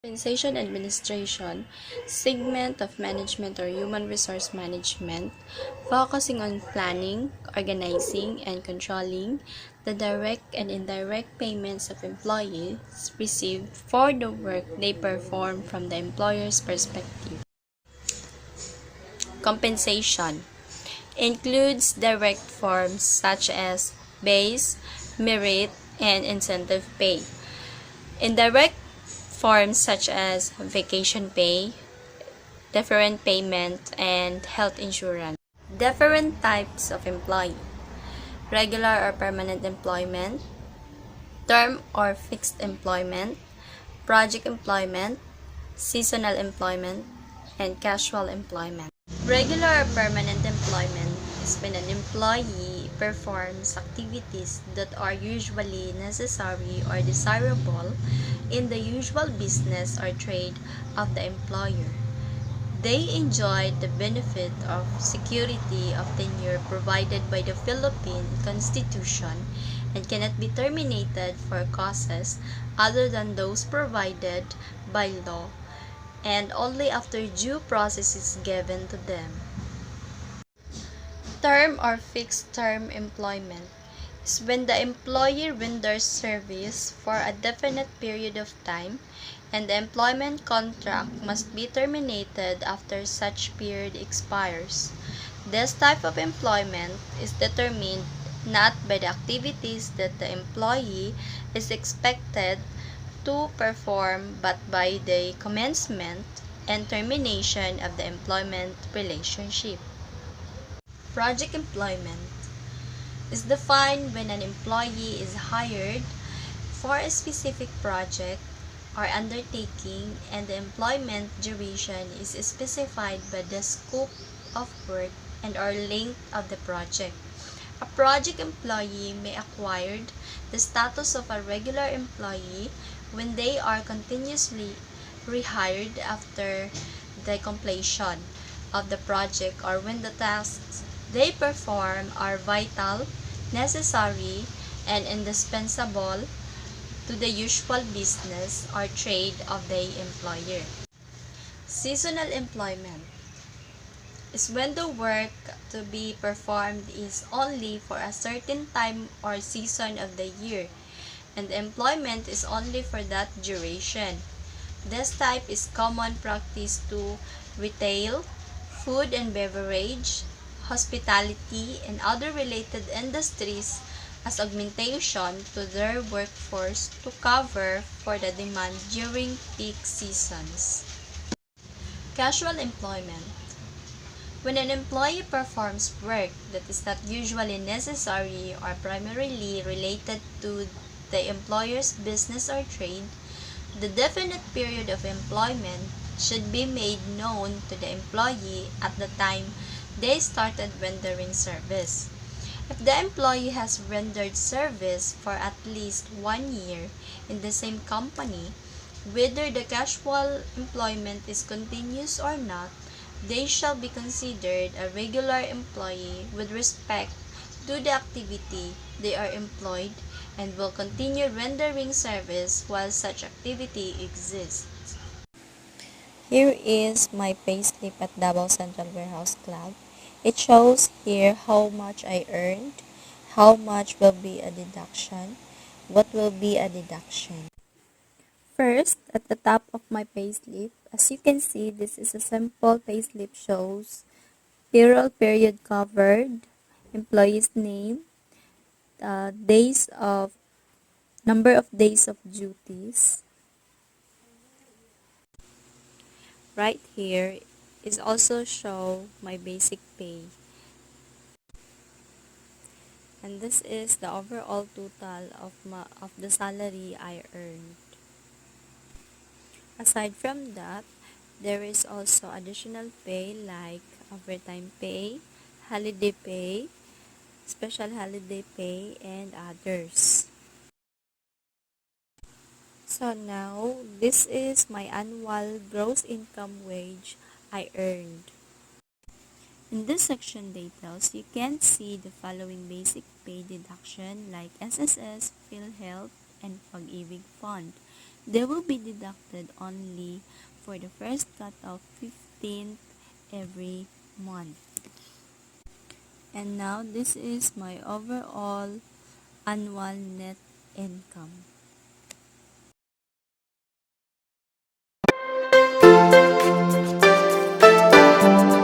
Compensation administration, segment of management or human resource management, focusing on planning, organizing, and controlling the direct and indirect payments of employees received for the work they perform from the employer's perspective. Compensation includes direct forms such as base, merit, and incentive pay. Indirect forms such as vacation pay, deferred payment, and health insurance. Different types of employee: regular or permanent employment, term or fixed employment, project employment, seasonal employment, and casual employment. Regular or permanent employment is when an employee performs activities that are usually necessary or desirable in the usual business or trade of the employer. They enjoy the benefit of security of tenure provided by the Philippine Constitution and cannot be terminated for causes other than those provided by law, and only after due process is given to them. Term or fixed term employment is when the employee renders service for a definite period of time and the employment contract must be terminated after such period expires. This type of employment is determined not by the activities that the employee is expected to perform but by the commencement and termination of the employment relationship. Project employment is defined when an employee is hired for a specific project or undertaking and the employment duration is specified by the scope of work and or length of the project. A project employee may acquire the status of a regular employee when they are continuously rehired after the completion of the project or when the tasks they perform are vital, necessary, and indispensable to the usual business or trade of the employer. Seasonal employment is when the work to be performed is only for a certain time or season of the year, and the employment is only for that duration. This type is common practice to retail, food and beverage, hospitality, and other related industries as augmentation to their workforce to cover for the demand during peak seasons. Casual employment. When an employee performs work that is not usually necessary or primarily related to the employer's business or trade, the definite period of employment should be made known to the employee at the time they started rendering service. If the employee has rendered service for at least 1 year in the same company, whether the casual employment is continuous or not, they shall be considered a regular employee with respect to the activity they are employed and will continue rendering service while such activity exists. Here is my payslip at Davao Central Warehouse Club. It shows here how much I earned, how much will be a deduction, what will be a deduction. First, at the top of my payslip, as you can see, this is a simple payslip shows payroll period covered, employee's name, days of number of days of duties. Right here is also show my basic pay. And this is the overall total of the salary I earned. Aside from that, there is also additional pay like overtime pay, holiday pay, special holiday pay, and others. So now, this is my annual gross income wage I earned. In this section details, you can see the following basic pay deduction like SSS, PhilHealth, and Pag-ibig Fund. They will be deducted only for the first cut of 15th every month. And now this is my overall annual net income.